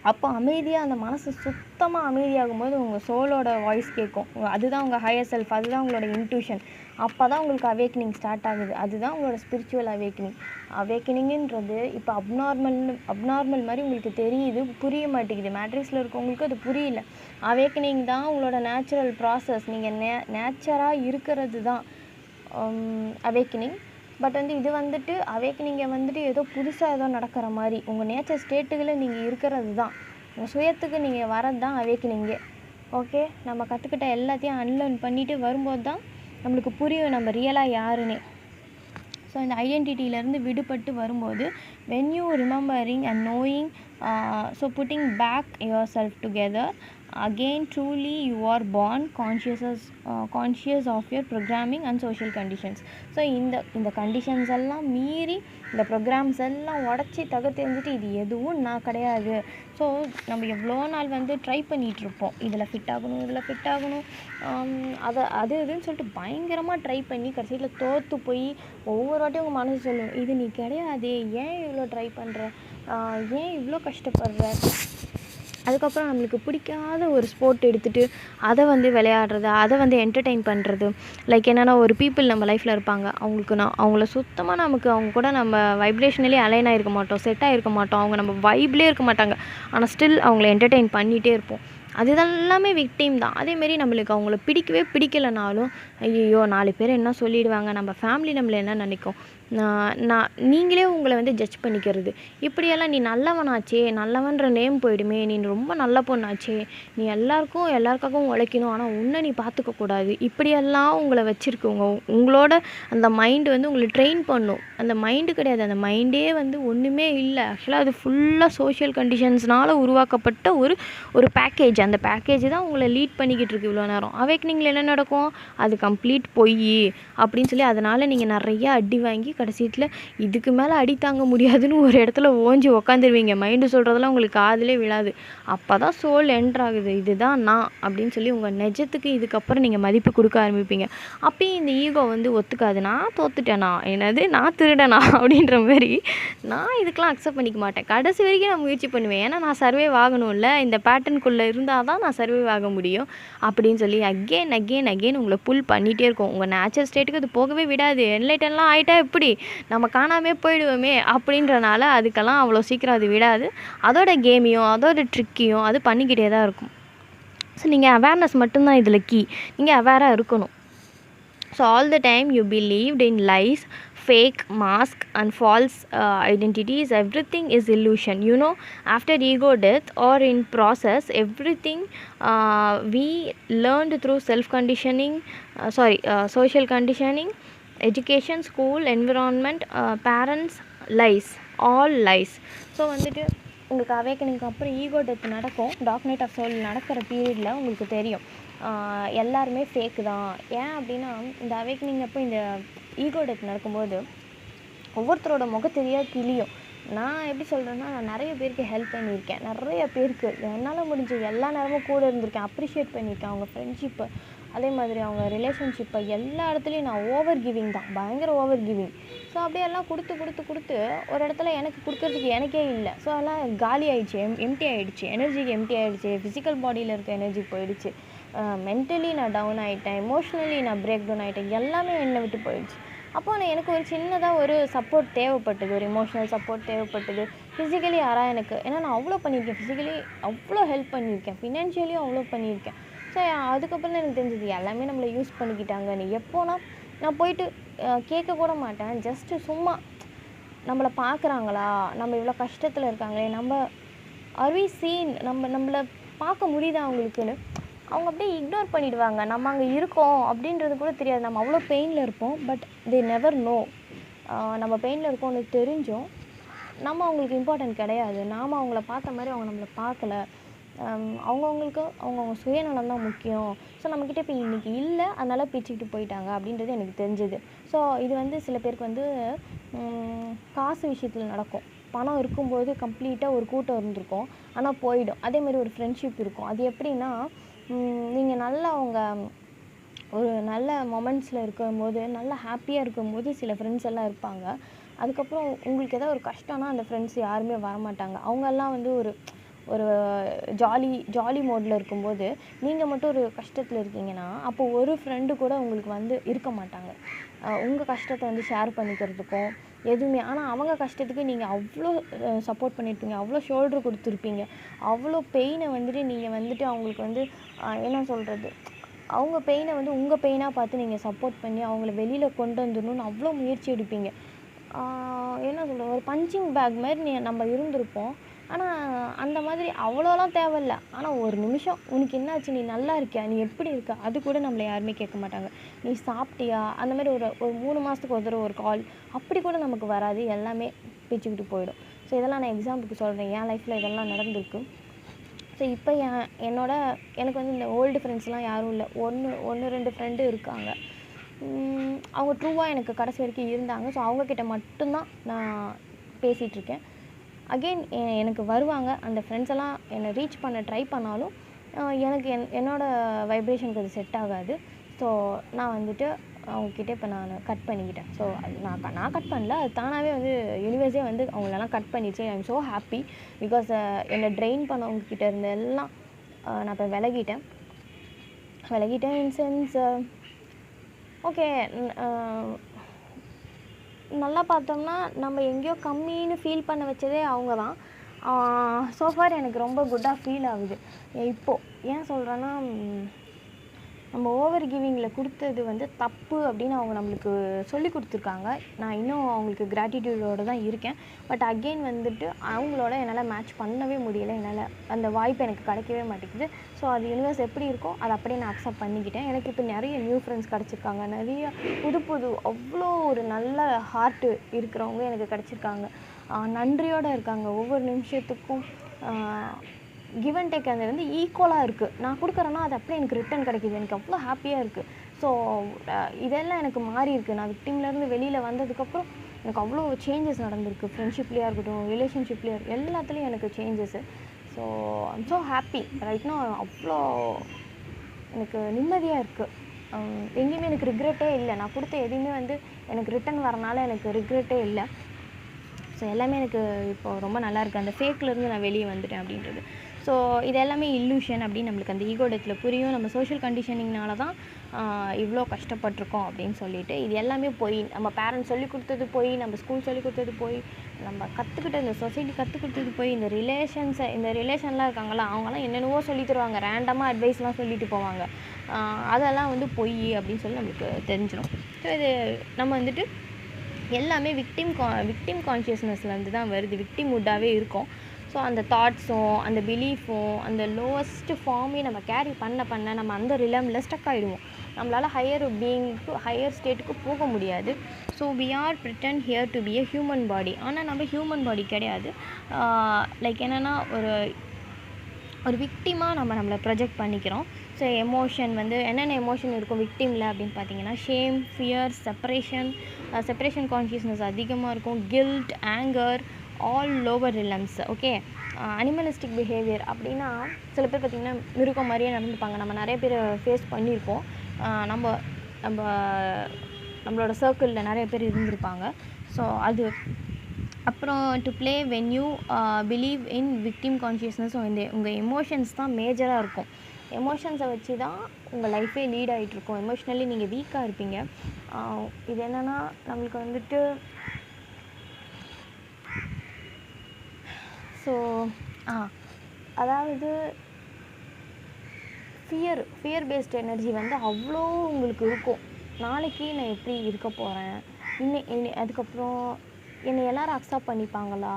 அப்போ அமைதியாக அந்த மனசு சுத்தமாக அமைதியாகும்போது உங்கள் சோலோட வாய்ஸ் கேட்கும். அதுதான் உங்கள் ஹையர் செல்ஃப், அதுதான் உங்களோட இன்ட்யூஷன். அப்போ தான் உங்களுக்கு அவேக்கனிங் ஸ்டார்ட் ஆகுது. அதுதான் உங்களோட ஸ்பிரிச்சுவல் அவேக்கனிங். அவேக்கனிங்கிறது இப்போ அப்நார்மல் மாதிரி உங்களுக்கு தெரியுது, புரிய மாட்டேங்குது. மேட்ரிக்ஸில் இருக்கவங்களுக்கு அது புரியல. அவேக்கனிங் தான் உங்களோட நேச்சுரல் ப்ராசஸ். நீங்கள் நேச்சராக இருக்கிறது தான் அவேக்கனிங். பட் வந்து இது வந்துட்டு அவேக்கனிங்கை வந்துட்டு ஏதோ புதுசாக ஏதோ நடக்கிற மாதிரி உங்கள் நேச்சர் ஸ்டேட்டுகளை நீங்கள் இருக்கிறது தான், உங்கள் சுயத்துக்கு நீங்கள் வரது தான் அவேக்கனிங்கே. ஓகே, நம்ம கற்றுக்கிட்ட எல்லாத்தையும் அன்லேர்ன் பண்ணிவிட்டு வரும்போது தான் நம்மளுக்கு புரியும் நம்ம ரியலாக யாருன்னே. ஸோ இந்த ஐடென்டிட்டியிலேருந்து விடுபட்டு வரும்போது when you remembering and knowing, so putting back yourself together again, truly you are born conscious of your programming and social conditions. So இந்த கண்டிஷன்ஸ் எல்லாம் மீறி இந்த ப்ரோக்ராம்ஸ் எல்லாம் உடச்சி தகர்த்தெறிஞ்சிட்டு இது எதுவும் நான் கிடையாது. ஸோ நம்ம எவ்வளோ நாள் வந்து ட்ரை பண்ணிகிட்ருப்போம், இதில் ஃபிட் ஆகணும், அது இதுன்னு சொல்லிட்டு பயங்கரமாக ட்ரை பண்ணி கடைசியில் தோற்று போய் ஒவ்வொரு வாட்டியும் உங்கள் மனசு சொல்லுவோம், இது நீ கிடையாது, ஏன் இவ்வளோ ட்ரை பண்ணுற, ஏன் இவ்வளோ கஷ்டப்படுற. அதுக்கப்புறம் நம்மளுக்கு பிடிக்காத ஒரு ஸ்போர்ட் எடுத்துகிட்டு அதை வந்து விளையாடுறது, அதை வந்து என்டர்டெயின் பண்ணுறது. லைக் என்னென்னா ஒரு பீப்புள் நம்ம லைஃப்பில் இருப்பாங்க, அவங்கள சுத்தமாக நமக்கு அவங்க கூட நம்ம வைப்ரேஷனலி அலைன் ஆகிருக்க மாட்டோம், செட் ஆகிருக்க மாட்டோம், அவங்க நம்ம வைப்லேயே இருக்க மாட்டாங்க, ஆனால் ஸ்டில் அவங்கள என்டர்டெயின் பண்ணிகிட்டே இருப்போம். அது எல்லாமே விக்டிம் தான். அதேமாரி நம்மளுக்கு அவங்கள பிடிக்கலைனாலும் ஐயோ 4 பேர் என்ன சொல்லிடுவாங்க, நம்ம ஃபேமிலி நம்மளை என்ன நினைக்கும், நீங்களே உங்களை வந்து ஜட்ஜ் பண்ணிக்கிறது. இப்படியெல்லாம் நீ நல்லவனாச்சே, நல்லவன்ற நேம் போயிடுமே, நீ ரொம்ப நல்ல பொண்ணாச்சே, நீ எல்லாருக்காகவும் உழைக்கணும், ஆனால் உன்னை நீ பார்த்துக்கக்கூடாது, இப்படியெல்லாம் உங்களை வச்சுருக்குங்க. உங்களோட அந்த மைண்டு வந்து உங்களை ட்ரெயின் பண்ணும். அந்த மைண்டு கிடையாது, அந்த மைண்டே வந்து ஒன்றுமே இல்லை. ஆக்சுவலாக அது ஃபுல்லாக சோஷியல் கண்டிஷன்ஸ்னால் உருவாக்கப்பட்ட ஒரு பேக்கேஜ். அந்த பேக்கேஜ் தான் உங்களை லீட் பண்ணிக்கிட்டு இருக்கு இவ்வளோ நேரம். அவேக்னிங்கில் என்ன நடக்கும், அது கம்ப்ளீட் பொய் அப்படின்னு சொல்லி அதனால் நீங்கள் நிறைய அடி வாங்கி கடைசியில் இதுக்கு மேலே அடி தாங்க முடியாதுன்னு ஒரு இடத்துல ஓஞ்சி உக்காந்துருவீங்க. மைண்டு சொல்கிறதெல்லாம் உங்களுக்கு காதிலே விழாது. அப்போ தான் சோல் என்ட்ராகுது, இதுதான் நான் அப்படின்னு சொல்லி உங்கள் நிஜத்துக்கு இதுக்கப்புறம் நீங்கள் மதிப்பு கொடுக்க ஆரம்பிப்பீங்க. அப்பயும் இந்த ஈகோ வந்து ஒத்துக்காது. நான் தோத்துட்டேனா, என்னது நான் திருடனா அப்படின்ற மாதிரி நான் இதுக்கெலாம் அக்செப்ட் பண்ணிக்க மாட்டேன். கடைசி வரைக்கும் நான் முயற்சி பண்ணுவேன். ஏன்னா நான் சர்வைவ் ஆகணும்ல, இந்த பேட்டர்னுக்குள்ளே இருந்தால் தான் நான் சர்வைவ் ஆக முடியும் அப்படின்னு சொல்லி அகெயின் உங்களை புல் பண்ணிகிட்டே இருக்கும். உங்கள் நேச்சுரல் ஸ்டேட்டுக்கு அது போகவே விடாது. என்லைட்டன்லாம் ஆகிட்டா எப்படி, நம்ம காணாமே போயிடுவோமே அப்படின்றனால அதுக்கெல்லாம் அவ்வளோ சீக்கிரம் அது விடாது. அதோட கேமையும் அதோட ட்ரிக்கையும் அது பண்ணிக்கிட்டே தான் இருக்கும். ஸோ நீங்கள் அவேர்னஸ் மட்டும்தான் இதில் கீ. நீங்கள் அவேராக இருக்கணும். So all the time you believed in lies, fake mask and false identities. Everything is illusion, you know. After ego death or in process, everything we learned through self conditioning, social conditioning, education, school, environment, parents, lies, all lies. So வந்துட்டு உங்களுக்கு அவேக்கனிங்க்கு அப்புறம் ஈகோ டெத் நடக்கும். டார்க் நைட் ஆஃப் சோல் நடக்கிற பீரியடில் உங்களுக்கு தெரியும் எல்லாருமே ஃபேக்கு தான். ஏன் அப்படின்னா இந்த அவேக்கனிங் அப்போ இந்த ஈகோ டெத் நடக்கும்போது ஒவ்வொருத்தரோட முகத்தெரியாக கிளியும். நான் எப்படி சொல்கிறேன்னா, நான் நிறைய பேருக்கு ஹெல்ப் பண்ணியிருக்கேன். நிறைய பேருக்கு என்னால் முடிஞ்ச எல்லா நேரமும் கூட இருந்திருக்கேன். அப்ரிஷியேட் பண்ணியிருக்கேன் அவங்க ஃப்ரெண்ட்ஷிப்பை, அதே மாதிரி அவங்க ரிலேஷன்ஷிப்பை. எல்லா இடத்துலையும் நான் ஓவர் கிவிங் தான், பயங்கர ஓவர் கிவிங். ஸோ அப்படியே எல்லாம் கொடுத்து ஒரு இடத்துல எனக்கு கொடுக்கறதுக்கு எனக்கே இல்லை. ஸோ எல்லாம் காலி ஆகிடுச்சு, எம்டி ஆகிடுச்சு, எனர்ஜிக்கு எம்டி ஆகிடுச்சு, ஃபிசிக்கல் பாடியில் இருக்க எனர்ஜி போயிடுச்சு, மென்டலி நான் டவுன் ஆகிட்டேன், எமோஷ்னலி நான் பிரேக் டவுன் ஆகிட்டேன், எல்லாமே என்னை விட்டு போயிடுச்சு. அப்போது நான் எனக்கு ஒரு சின்னதாக ஒரு சப்போர்ட் தேவைப்பட்டது, ஒரு எமோஷ்னல் சப்போர்ட் தேவைப்பட்டது. ஃபிசிக்கலி யாராக எனக்கு, ஏன்னா நான் அவ்வளோ பண்ணியிருக்கேன், ஃபிசிக்கலி அவ்வளோ ஹெல்ப் பண்ணியிருக்கேன், ஃபினான்ஷியலியும் அவ்வளோ பண்ணியிருக்கேன். ஸோ அதுக்கப்புறம் தான் எனக்கு தெரிஞ்சது எல்லாமே நம்மளை யூஸ் பண்ணிக்கிட்டாங்க. நீ எப்போனா நான் போயிட்டு கேட்கக்கூட மாட்டேன். ஜஸ்ட்டு சும்மா நம்மளை பார்க்குறாங்களா, நம்ம இவ்வளோ கஷ்டத்தில் இருக்காங்களே, நம்ம அர்வி சீன், நம்மளை பார்க்க முடியுதா அவங்களுக்குன்னு அவங்க அப்படியே இக்னோர் பண்ணிவிடுவாங்க. நம்ம அங்கே இருக்கோம் அப்படின்றது கூட தெரியாது. நம்ம அவ்வளோ பெயினில் இருப்போம். பட் தே நெவர் நோ நம்ம பெயினில் இருக்கோம்னு தெரிஞ்சும் நம்ம அவங்களுக்கு இம்பார்ட்டன்ட் கிடையாது. நாம் அவங்கள பார்த்த மாதிரி அவங்க நம்மளை பார்க்கல. அவங்கவுங்களுக்கு அவங்கவுங்க சுயநலம் தான் முக்கியம். ஸோ நம்மக்கிட்ட இப்போ இன்றைக்கி இல்லை, அதனால் பிரிச்சுக்கிட்டு போயிட்டாங்க அப்படின்றது எனக்கு தெரிஞ்சுது. ஸோ இது வந்து சில பேருக்கு வந்து காசு விஷயத்தில் நடக்கும். பணம் இருக்கும்போது கம்ப்ளீட்டாக ஒரு கூட்டம் இருந்திருக்கும், ஆனால் போயிடும். அதேமாதிரி ஒரு ஃப்ரெண்ட்ஷிப் இருக்கும். அது எப்படின்னா, நீங்கள் நல்லா அவங்க ஒரு நல்ல மொமெண்ட்ஸில் இருக்கும்போது, நல்லா ஹாப்பியாக இருக்கும்போது சில ஃப்ரெண்ட்ஸ் எல்லாம் இருப்பாங்க. அதுக்கப்புறம் உங்களுக்கு ஏதாவது ஒரு கஷ்டம்னா அந்த ஃப்ரெண்ட்ஸ் யாருமே வரமாட்டாங்க. அவங்கெல்லாம் வந்து ஒரு ஒரு ஜாலி மோடில் இருக்கும்போது நீங்கள் மட்டும் ஒரு கஷ்டத்தில் இருக்கீங்கன்னா அப்போ ஒரு ஃப்ரெண்டு கூட உங்களுக்கு வந்து இருக்க மாட்டாங்க உங்கள் கஷ்டத்தை வந்து ஷேர் பண்ணிக்கிறதுக்கும் எதுவுமே. ஆனால் அவங்க கஷ்டத்துக்கு நீங்கள் அவ்வளோ சப்போர்ட் பண்ணியிருப்பீங்க, அவ்வளோ ஷோல்டர் கொடுத்துருப்பீங்க, அவ்வளோ பெயினை வந்துட்டு நீங்கள் வந்துட்டு அவங்களுக்கு வந்து என்ன சொல்கிறது, அவங்க பெயினை வந்து உங்கள் பெயினாக பார்த்து நீங்கள் சப்போர்ட் பண்ணி அவங்கள வெளியில் கொண்டு வந்துடணும்னு அவ்வளோ முயற்சி எடுப்பீங்க. என்ன சொல்கிறது, ஒரு பஞ்சிங் பேக் மாதிரி நம்ம இருந்திருப்போம். ஆனால் அந்த மாதிரி அவ்வளோலாம் தேவையில்லை. ஆனால் ஒரு நிமிஷம் உனக்கு என்னாச்சு, நீ நல்லா இருக்கியா, நீ எப்படி இருக்க, அது கூட நம்மளை யாருமே கேட்க மாட்டாங்க. நீ சாப்பிட்டியா, அந்த மாதிரி ஒரு 3 மாதத்துக்கு ஒரு தடவை ஒரு கால் அப்படி கூட நமக்கு வராது. எல்லாமே பிச்சுக்கிட்டு போயிடும். ஸோ இதெல்லாம் நான் எக்ஸாம்பிளுக்கு சொல்கிறேன், என் லைஃப்பில் இதெல்லாம் நடந்திருக்கு. ஸோ இப்போ எனக்கு வந்து இந்த ஓல்டு ஃப்ரெண்ட்ஸ்லாம் யாரும் இல்லை. ஒன்று 2 ஃப்ரெண்டு இருக்காங்க. அவங்க ட்ரூவாக எனக்கு கடைசி வரைக்கும் இருந்தாங்க. ஸோ அவங்கக்கிட்ட மட்டும்தான் நான் பேசிகிட்ருக்கேன். அகெயின் எனக்கு வருவாங்க அந்த ஃப்ரெண்ட்ஸ் எல்லாம் என்னை ரீச் பண்ண ட்ரை பண்ணாலும் எனக்கு என்னோடய வைப்ரேஷனுக்கு அது செட் ஆகாது. ஸோ நான் வந்துட்டு அவங்கக்கிட்ட இப்போ நான் கட் பண்ணிக்கிட்டேன். ஸோ அது நான் கட் பண்ணல, அது தானாகவே வந்து யூனிவர்ஸே வந்து அவங்களெல்லாம் கட் பண்ணிடுச்சு. I am so happy because என்னை ட்ரெயின் பண்ணவங்கக்கிட்ட இருந்த எல்லாம் நான் இப்போ விலகிட்டேன் இன் சென்ஸ் ஓகே. நல்லா பார்த்தோம்னா நம்ம எங்கேயோ கம்மின்னு ஃபீல் பண்ண வச்சதே அவங்க தான். ஸோஃபார் எனக்கு ரொம்ப குட்டாக ஃபீல் ஆகுது. இப்போது ஏன் சொல்கிறேன்னா, நம்ம ஓவர் கிவிங்கில் கொடுத்தது வந்து தப்பு அப்படின்னு அவங்க நம்மளுக்கு சொல்லி கொடுத்துருக்காங்க. நான் இன்னும் அவங்களுக்கு கிராட்டிடியூடோடு தான் இருக்கேன். பட் அகெயின் வந்துட்டு அவங்களோட என்னால் மேட்ச் பண்ணவே முடியலை. என்னால் அந்த வாய்ப்பு எனக்கு கிடைக்கவே மாட்டேங்குது. ஸோ அது யூனிவர்ஸ் எப்படி இருக்கோ அதை அப்படியே நான் அக்செப்ட் பண்ணிக்கிட்டேன். எனக்கு இப்போ நிறைய நியூ ஃப்ரெண்ட்ஸ் கிடச்சிருக்காங்க, நிறைய புது அவ்வளோ ஒரு நல்ல ஹார்ட்டு இருக்கிறவங்க எனக்கு கிடச்சிருக்காங்க. நன்றியோடு இருக்காங்க. ஒவ்வொரு நிமிஷத்துக்கும் கிவ் அண்ட் டேக் அது வந்து ஈக்குவலாக இருக்குது. நான் கொடுக்குறேன்னா அது அப்படியே எனக்கு ரிட்டர்ன் கிடைக்கிது. எனக்கு அவ்வளோ ஹாப்பியாக இருக்குது. ஸோ இதெல்லாம் எனக்கு மாறி இருக்குது. நான் விக்டிம்லேருந்து வெளியில் வந்ததுக்கப்புறம் எனக்கு அவ்வளோ சேஞ்சஸ் நடந்திருக்கு. ஃப்ரெண்ட்ஷிப்லேயா இருக்கட்டும், ரிலேஷன்ஷிப்லேயா எல்லாத்துலேயும் எனக்கு changes. So I'm so happy ரைட்னா. அவ்வளோ எனக்கு நிம்மதியாக இருக்குது. எங்கேயுமே எனக்கு ரிக்ரெட்டே இல்லை. நான் கொடுத்த எதையுமே வந்து எனக்கு ரிட்டன் வரனால எனக்கு ரிக்ரெட்டே இல்லை. ஸோ எல்லாமே எனக்கு இப்போ ரொம்ப நல்லாயிருக்கு. அந்த ஃபேக்லேருந்து நான் வெளியே வந்துட்டேன் அப்படின்றது. ஸோ இது எல்லாமே இல்லூஷன் அப்படின்னு நம்மளுக்கு அந்த ஈகோ டெத்தில் புரியும். நம்ம சோஷியல் கண்டிஷனிங்னால தான் இவ்வளோ கஷ்டப்பட்டிருக்கோம் அப்படின்னு சொல்லிட்டு. இது எல்லாமே போய் நம்ம பேரண்ட்ஸ் சொல்லிக் கொடுத்தது போய், நம்ம ஸ்கூல் சொல்லிக் கொடுத்தது போய், நம்ம கற்றுக்கிட்ட இந்த சொசைட்டி கற்றுக் கொடுத்தது போய், இந்த ரிலேஷன்லாம் இருக்காங்களா அவங்களாம் என்னென்னவோ சொல்லி தருவாங்க. ரேண்டமாக அட்வைஸ்லாம் சொல்லிட்டு போவாங்க. அதெல்லாம் வந்து பொய் அப்படின்னு சொல்லி நம்மளுக்கு தெரிஞ்சிடும். ஸோ இது நம்ம வந்துட்டு எல்லாமே விக்டிம் கான்ஷியஸ்னஸ்லேருந்து தான் வருது. விக்டிம்வுட்டாகவே இருக்கும். ஸோ அந்த தாட்ஸும் அந்த பிலீஃபும் அந்த லோவஸ்ட்டு ஃபார்மையும் நம்ம கேரி பண்ண நம்ம அந்த ரிலமில் ஸ்டக் ஆகிடுவோம். நம்மளால் ஹையர் பீயிங்க்கு ஹையர் ஸ்டேட்டுக்கு போக முடியாது. So we are written here to be a human body. ஆனால் நம்ம ஹியூமன் பாடி கிடையாது. லைக் என்னென்னா ஒரு விக்டிமாக நம்மளை ப்ரொஜெக்ட் பண்ணிக்கிறோம். ஸோ எமோஷன் வந்து என்னென்ன எமோஷன் இருக்கும் விக்டிமில் அப்படின்னு பார்த்தீங்கன்னா, ஷேம், ஃபியர், செப்பரேஷன் கான்ஷியஸ்னஸ் அதிகமாக இருக்கும். Guilt, anger, all lower realms. Okay. Animalistic behaviour அப்படின்னா சில பேர் பார்த்திங்கன்னா மிருகம் மாதிரியே நடந்துப்பாங்க. நம்ம நிறைய பேர் ஃபேஸ் பண்ணியிருப்போம். நம்மளோட சர்க்கிளில் நிறைய பேர் இருந்திருப்பாங்க. ஸோ அது அப்புறம் to play when you believe in victim consciousness. உங்கள் எமோஷன்ஸ் தான் மேஜராக இருக்கும். எமோஷன்ஸை வச்சு தான் உங்கள் லைஃபே லீட் ஆகிட்ருக்கும். எமோஷ்னலி நீங்கள் வீக்காக இருப்பீங்க. இது என்னென்னா நம்மளுக்கு வந்துட்டு ஸோ அதாவது ஃபியர் பேஸ்ட் எனர்ஜி வந்து அவ்வளோ உங்களுக்கு இருக்கும். நாளைக்கு நான் எப்படி இருக்க போகிறேன், அதுக்கப்புறம் என்னை எல்லோரும் அக்செப்ட் பண்ணிப்பாங்களா,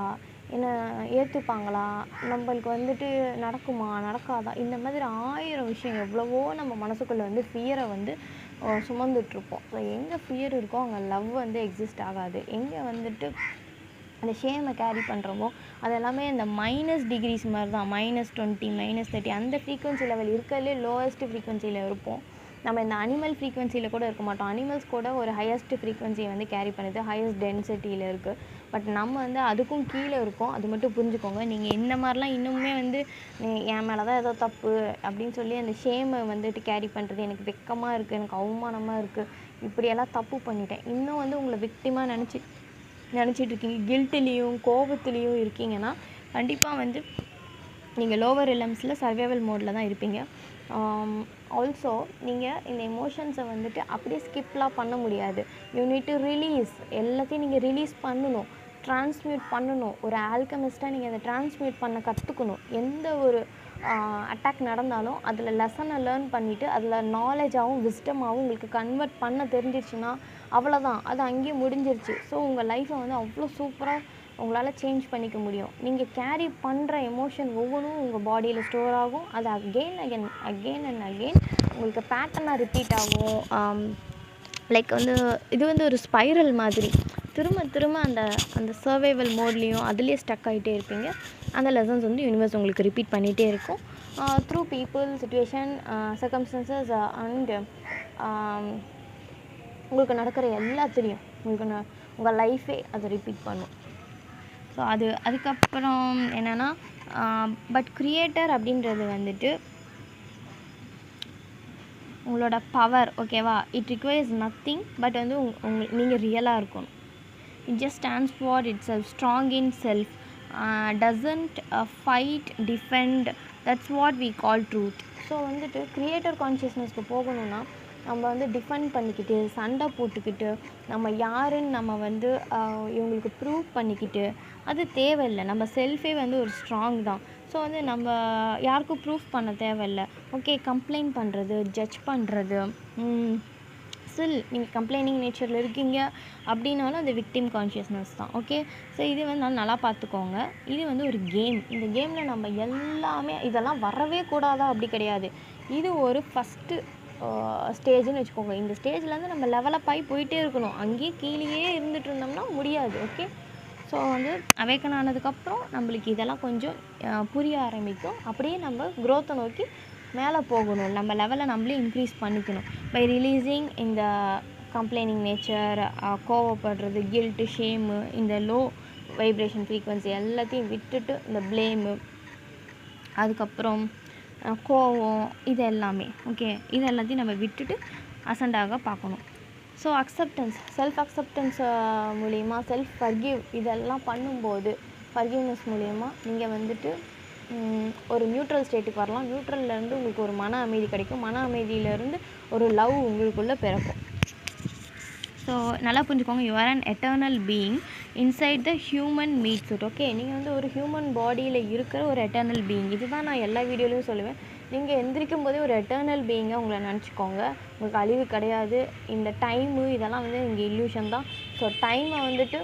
என்னை ஏற்றுப்பாங்களா, நம்மளுக்கு வந்துட்டு நடக்குமா நடக்காதா, இந்த மாதிரி 1000 விஷயம் எவ்வளவோ நம்ம மனசுக்குள்ளே வந்து ஃபியரை வந்து சுமந்துட்ருப்போம். ஸோ எங்கே ஃபியர் இருக்கோ அங்கே லவ் வந்து எக்ஸிஸ்ட் ஆகாது. எங்கே வந்துட்டு அந்த ஷேமை கேரி பண்ணுறோமோ அதெல்லாமே இந்த மைனஸ் டிகிரிஸ் மாதிரி தான். -20, -30 அந்த ஃப்ரீக்வன்சி லெவல் இருக்கிறதுலே லோவஸ்ட்டு ஃப்ரீக்வன்சியில் இருப்போம். நம்ம இந்த அனிமல் ஃப்ரீக்வன்சியில் கூட இருக்க மாட்டோம். அனிமல்ஸ் கூட ஒரு ஹையஸ்ட் ஃப்ரீக்வன்சியை வந்து கேரி பண்ணுது, ஹையஸ்ட் டென்சிட்டியில் இருக்குது. பட் நம்ம வந்து அதுக்கும் கீழே இருக்கோம். அது மட்டும் புரிஞ்சுக்கோங்க. நீங்கள் இந்த மாதிரிலாம் இன்னுமே வந்து என் மேலே தான் ஏதோ தப்பு அப்படின்னு சொல்லி அந்த ஷேமை வந்துட்டு கேரி பண்ணுறது, எனக்கு வெக்கமாக இருக்குது, எனக்கு அவமானமாக இருக்குது, இப்படியெல்லாம் தப்பு பண்ணிட்டேன், இன்னும் வந்து உங்களை விக்டிமாக நினச்சிட்ருக்கீங்க, கில்ட்டுலேயும் கோபத்துலேயும் இருக்கீங்கன்னா கண்டிப்பாக வந்து நீங்கள் லோவர் ரிலம்ஸில் சர்வைவல் மோடில் தான் இருப்பீங்க. ஆல்சோ நீங்கள் இந்த எமோஷன்ஸை வந்துட்டு அப்படியே ஸ்கிப்லாம் பண்ண முடியாது. You need to release. எல்லாத்தையும் நீங்கள் ரிலீஸ் பண்ணணும், ட்ரான்ஸ்மியூட் பண்ணணும். ஒரு ஆல்கமிஸ்ட்டாக நீங்கள் அதை ட்ரான்ஸ்மியூட் பண்ண கற்றுக்கணும். எந்த ஒரு அட்டாக் நடந்தாலும் அதில் லெசனை லேர்ன் பண்ணிவிட்டு அதில் நாலேஜாகவும் விஸ்டமாகவும் உங்களுக்கு கன்வெர்ட் பண்ண தெரிஞ்சிருச்சுன்னா அவ்வளோதான், அது அங்கேயே முடிஞ்சிருச்சு. ஸோ உங்கள் லைஃப்பை வந்து அவ்வளோ சூப்பராக உங்களால் சேஞ்ச் பண்ணிக்க முடியும். நீங்கள் கேரி பண்ணுற எமோஷன் ஒவ்வொன்றும் உங்கள் பாடியில் ஸ்டோர் ஆகும். அது அகெயின் அண்ட் அகெயின் உங்களுக்கு பேட்டர்னாக ரிப்பீட் ஆகும். லைக் வந்து இது வந்து ஒரு ஸ்பைரல் மாதிரி திரும்ப அந்த சர்வைவல் மோட்லேயும் அதுலேயே ஸ்டக் ஆகிட்டே இருப்பீங்க. அந்த லெசன்ஸ் வந்து யூனிவர்ஸ் உங்களுக்கு ரிப்பீட் பண்ணிகிட்டே இருக்கும். Through people, situation, circumstances and உங்களுக்கு நடக்கிற எல்லாத்துலேயும் உங்கள் லைஃபே அதை ரிப்பீட் பண்ணும். ஸோ அதுக்கப்புறம் என்னென்னா பட் க்ரியேட்டர் அப்படின்றது வந்துட்டு உங்களோட பவர். ஓகேவா? இட் ரிக்வயர்ஸ் நத்திங் பட் வந்து நீங்கள் ரியலாக இருக்கணும். It just stands for itself, strong in self, doesn't fight, defend. That's what we call truth. So வந்துட்டு க்ரியேட்டர் கான்ஷியஸ்னஸ்க்கு போகணுன்னா நம்ம வந்து டிஃபெண்ட் பண்ணிக்கிட்டு, சண்டை போட்டுக்கிட்டு, நம்ம யாருன்னு நம்ம வந்து இவங்களுக்கு ப்ரூவ் பண்ணிக்கிட்டு அது தேவையில்லை. நம்ம செல்ஃபே வந்து ஒரு ஸ்ட்ராங் தான். ஸோ வந்து நம்ம யாருக்கும் ப்ரூஃப் பண்ண தேவையில்லை. ஓகே, கம்ப்ளைண்ட் பண்ணுறது, ஜட்ஜ் பண்ணுறது, ஸ்டில் நீங்கள் கம்ப்ளைனிங் நேச்சரில் இருக்கீங்க அப்படின்னாலும் அது விக்டிம் கான்ஷியஸ்னஸ் தான். ஓகே, ஸோ இது வந்து நல்லா பார்த்துக்கோங்க. இது வந்து ஒரு கேம். இந்த கேமில் நம்ம எல்லாமே இதெல்லாம் வரவே கூடாதா அப்படி கிடையாது. இது ஒரு ஃபஸ்ட்டு ஸ்டேஜ்னு வச்சுக்கோங்க. இந்த ஸ்டேஜ்லேருந்து நம்ம லெவலப் ஆகி போயிட்டே இருக்கணும். அங்கேயே கீழேயே இருந்துகிட்டு இருந்தோம்னா முடியாது. ஓகே, ஸோ வந்து அவேக்கன் ஆனதுக்கப்புறம் நம்மளுக்கு இதெல்லாம் கொஞ்சம் புரிய ஆரம்பிக்கும். அப்படியே நம்ம க்ரோத்தை நோக்கி மேலே போகணும். நம்ம லெவலை நம்மளே இன்க்ரீஸ் பண்ணிக்கணும். பை ரிலீஸிங் இந்த கம்ப்ளைனிங் நேச்சர், கோவப்படுறது, கில்ட்டு, ஷேமு, இந்த லோ வைப்ரேஷன் ஃப்ரீக்வன்சி எல்லாத்தையும் விட்டுட்டு இந்த ப்ளேமு, அதுக்கப்புறம் கோவம், இது எல்லாமே ஓகே, இது எல்லாத்தையும் நம்ம விட்டுட்டு அசண்டாக பார்க்கணும். ஸோ அக்செப்டன்ஸ், செல்ஃப் அக்செப்டன்ஸ் மூலிமா செல்ஃப் ஃபர்கிவ் இதெல்லாம் பண்ணும்போது, ஃபர்கிவ்னஸ் மூலிமா நீங்கள் வந்துட்டு ஒரு நியூட்ரல் ஸ்டேட்டுக்கு வரலாம். நியூட்ரல்லேருந்து உங்களுக்கு ஒரு மன அமைதி கிடைக்கும். மன அமைதியிலேருந்து ஒரு லவ் உங்களுக்குள்ளே பிறக்கும். ஸோ நல்லா புரிஞ்சுக்கோங்க, you are an eternal being inside the human meat suit. Okay, நீங்கள் வந்து ஒரு ஹியூமன் பாடியில் இருக்கிற ஒரு எட்டர்னல் பீயிங். இதுதான் நான் எல்லா வீடியோலையும் சொல்லுவேன். நீங்கள் எந்திரிக்கும் போதே ஒரு எட்டர்னல் பீயிங்காக உங்களை நினச்சிக்கோங்க. உங்களுக்கு அழிவு கிடையாது. இந்த டைமு இதெல்லாம் வந்து இங்கே இல்யூஷன் தான். ஸோ டைமை வந்துட்டு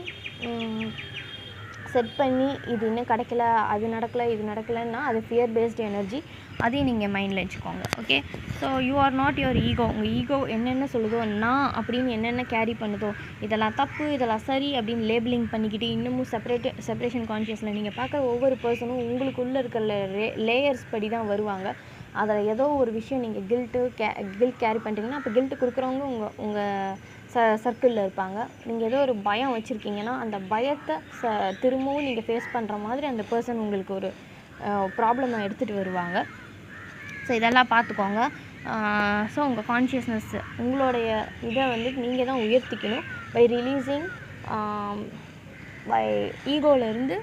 செட் பண்ணி இது இன்னும் கிடைக்கல, அது நடக்கலை, இது நடக்கலைன்னா அது ஃபியர் பேஸ்டு எனர்ஜி. அதையும் நீங்கள் மைண்டில் வச்சுக்கோங்க. Okay, so you are not your ego. உங்கள் ஈகோ என்னென்ன சொல்லுதோ, நான் அப்படின்னு என்னென்ன கேரி பண்ணுதோ, இதெல்லாம் தப்பு, இதெல்லாம் சரி அப்படின்னு லேபிளிங் பண்ணிக்கிட்டு இன்னமும் செப்பரேஷன் கான்ஷியஸில் நீங்கள் பார்க்குற ஒவ்வொரு பர்சனும் உங்களுக்குள்ளே இருக்கிற லேயர்ஸ் படி தான் வருவாங்க. அதில் ஏதோ ஒரு விஷயம் நீங்கள் கில்ட் கேரி பண்ணுறீங்கன்னா, அப்போ கில்ட்டு கொடுக்குறவங்க உங்கள் சர்க்கிளில் இருப்பாங்க. நீங்கள் ஏதோ ஒரு பயம் வச்சுருக்கீங்கன்னா, அந்த பயத்தை திரும்பவும் நீங்கள் ஃபேஸ் பண்ணுற மாதிரி அந்த பர்சன் உங்களுக்கு ஒரு ப்ராப்ளமை எடுத்துகிட்டு வருவாங்க. ஸோ இதெல்லாம் பார்த்துக்கோங்க. ஸோ உங்கள் கான்ஷியஸ்னஸ், உங்களுடைய இதை வந்து நீங்கள் தான் உயர்த்திக்கணும். பை ரிலீஸிங், பை ஈகோலேருந்து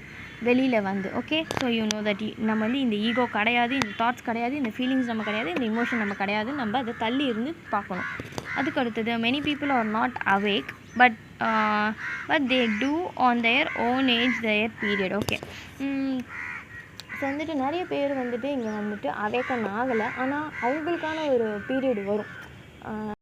வெளியில் வந்து. Okay, so you know that நம்ம வந்து இந்த ஈகோ கிடையாது, இந்த தாட்ஸ் கிடையாது, இந்த ஃபீலிங்ஸ் நம்ம கிடையாது, இந்த இமோஷன் நம்ம கிடையாது. நம்ம அதை தள்ளி இருந்து பார்க்கணும். அதுக்கு அடுத்தது, many people are not awake but they do on their own age their period. Okay, so வந்துட்டு நிறைய பேர் வந்துட்டு இங்கே வந்துட்டு அவேக்கன் ஆகலை, ஆனால் அவங்களுக்கான ஒரு பீரியட் வரும்.